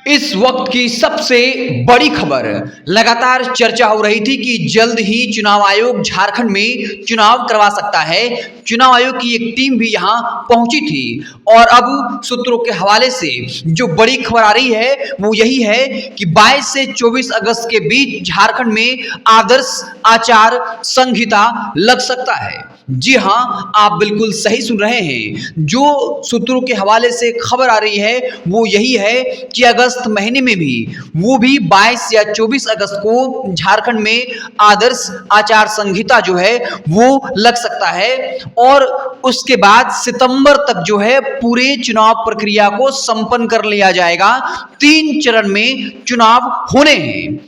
इस वक्त की सबसे बड़ी खबर, लगातार चर्चा हो रही थी कि जल्द ही चुनाव आयोग झारखंड में चुनाव करवा सकता है। चुनाव आयोग की एक टीम भी यहां पहुंची थी और अब सूत्रों के हवाले से जो बड़ी खबर आ रही है वो यही है कि 22 से 24 अगस्त के बीच झारखंड में आदर्श आचार संहिता लग सकता है। जी हां, आप बिल्कुल सही सुन रहे हैं। जो सूत्रों के हवाले से खबर आ रही है वो यही है कि अगस्त महीने में भी, वो भी 22 या 24 अगस्त को झारखंड में आदर्श आचार संहिता जो है वो लग सकता है और उसके बाद सितंबर तक जो है पूरे चुनाव प्रक्रिया को संपन्न कर लिया जाएगा। 3 चरण में चुनाव होने हैं।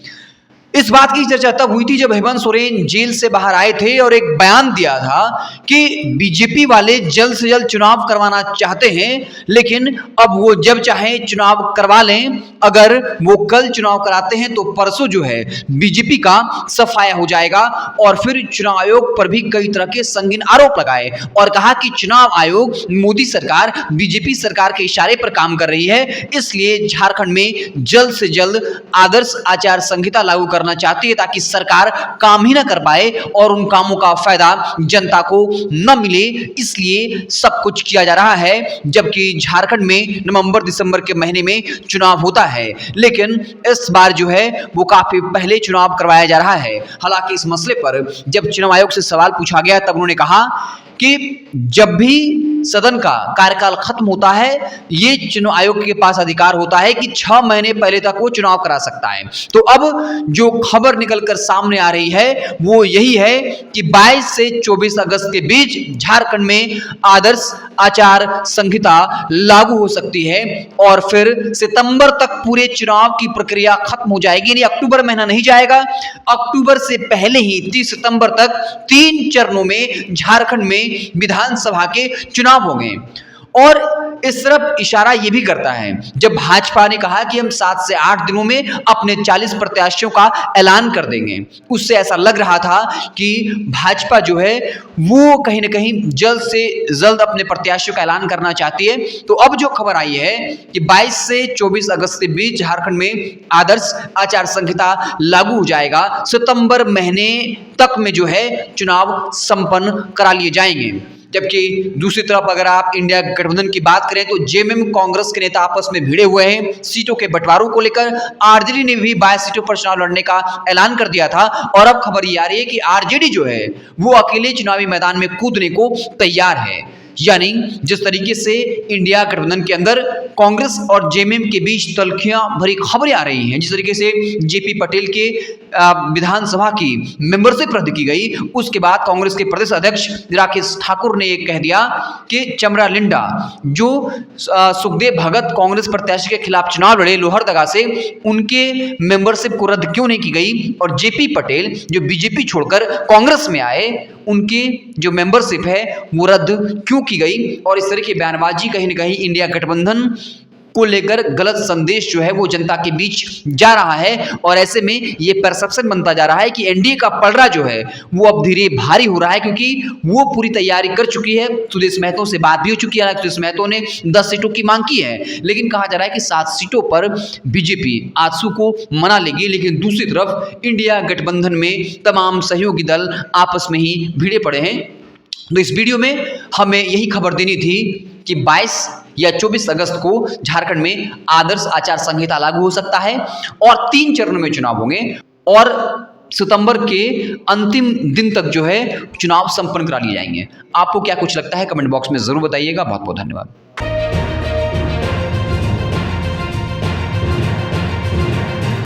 इस बात की चर्चा तब हुई थी जब हेमंत सोरेन जेल से बाहर आए थे और एक बयान दिया था कि बीजेपी वाले जल्द से जल्द चुनाव करवाना चाहते हैं, लेकिन अब वो जब चाहे चुनाव करवा लें। अगर वो कल चुनाव कराते हैं तो परसों जो है बीजेपी का सफाया हो जाएगा और फिर चुनाव आयोग पर भी कई तरह के संगीन आरोप लगाए और कहा कि चुनाव आयोग मोदी सरकार बीजेपी सरकार के इशारे पर काम कर रही है, इसलिए झारखंड में जल्द से जल्द आदर्श आचार संहिता लागू करना चाहती है ताकि सरकार काम ही ना कर पाए और उन कामों का फायदा जनता को न मिले। इसलिए सब कुछ किया जा रहा है, जबकि झारखंड में नवंबर दिसंबर के महीने में चुनाव होता है, लेकिन इस बार जो है वो काफी पहले चुनाव करवाया जा रहा है। हालांकि इस मसले पर जब चुनाव आयोग से सवाल पूछा गया तब उन्होंने कहा कि जब भी सदन का कार्यकाल खत्म होता है, ये चुनाव आयोग के पास अधिकार होता है कि 6 महीने पहले तक वो चुनाव करा सकता है। तो अब जो खबर निकलकर सामने आ रही है वो यही है कि 22 से 24 अगस्त के बीच झारखंड में आदर्श आचार संहिता लागू हो सकती है और फिर सितंबर तक पूरे चुनाव की प्रक्रिया खत्म हो जाएगी। यानी अक्टूबर महीना नहीं जाएगा, अक्टूबर से पहले ही 30 सितंबर तक 3 चरणों में झारखंड में विधानसभा के चुनाव होंगे। और इस तरफ इशारा यह भी करता है जब भाजपा ने कहा कि हम 7 से 8 दिनों में अपने 40 प्रत्याशियों का ऐलान कर देंगे, उससे ऐसा लग रहा था कि भाजपा जो है वो कहीं ना कहीं जल्द से जल्द अपने प्रत्याशियों का ऐलान करना चाहती है। तो अब जो खबर आई है कि 22 से 24 अगस्त के बीच झारखंड में आदर्श आचार संहिता लागू हो जाएगा, सितंबर महीने तक में जो है चुनाव संपन्न करा लिए जाएंगे। जबकि दूसरी तरफ अगर आप इंडिया गठबंधन की बात करें तो जेएमएम कांग्रेस के नेता आपस में भिड़े हुए हैं सीटों के बंटवारों को लेकर। आरजेडी ने भी 22 सीटों पर चुनाव लड़ने का ऐलान कर दिया था और अब खबर ये आ रही है कि आरजेडी जो है वो अकेले चुनावी मैदान में कूदने को तैयार है। यानी जिस तरीके से इंडिया गठबंधन के अंदर कांग्रेस और जेएमएम के बीच तल्खियां भरी खबरें आ रही हैं, जिस तरीके से जेपी पटेल के विधानसभा की मेंबरशिप रद्द की गई, उसके बाद कांग्रेस के प्रदेश अध्यक्ष राकेश ठाकुर ने कह दिया कि चमरा लिंडा जो सुखदेव भगत कांग्रेस प्रत्याशी के खिलाफ चुनाव लड़े लोहरदगा से, उनके मेंबरशिप को रद्द क्यों नहीं की गई और जेपी पटेल जो बीजेपी छोड़कर कांग्रेस में आए, उनकी जो मेंबरशिप है वो रद्द क्यों की गई। और इस तरह की बयानबाजी कहीं ना कहीं इंडिया गठबंधन को लेकर गलत संदेश जो है वो जनता के बीच जा रहा है और ऐसे में ये परसेप्शन बनता जा रहा है कि एनडीए का पलड़ा जो है वो अब धीरे भारी हो रहा है, क्योंकि वो पूरी तैयारी कर चुकी है। सुदेश महतो से बात भी हो चुकी है, सुदेश महतो ने 10 सीटों की मांग की है, लेकिन कहा जा रहा है कि 7 सीटों पर बीजेपी आजसू को मना लेगी। लेकिन दूसरी तरफ इंडिया गठबंधन में तमाम सहयोगी दल आपस में ही भिड़े पड़े हैं। तो इस वीडियो में हमें यही खबर देनी थी कि 22 या 24 अगस्त को झारखंड में आदर्श आचार संहिता लागू हो सकता है और 3 चरणों में चुनाव होंगे और सितंबर के अंतिम दिन तक जो है चुनाव संपन्न करा लिए जाएंगे। आपको क्या कुछ लगता है कमेंट बॉक्स में जरूर बताइएगा। बहुत बहुत धन्यवाद।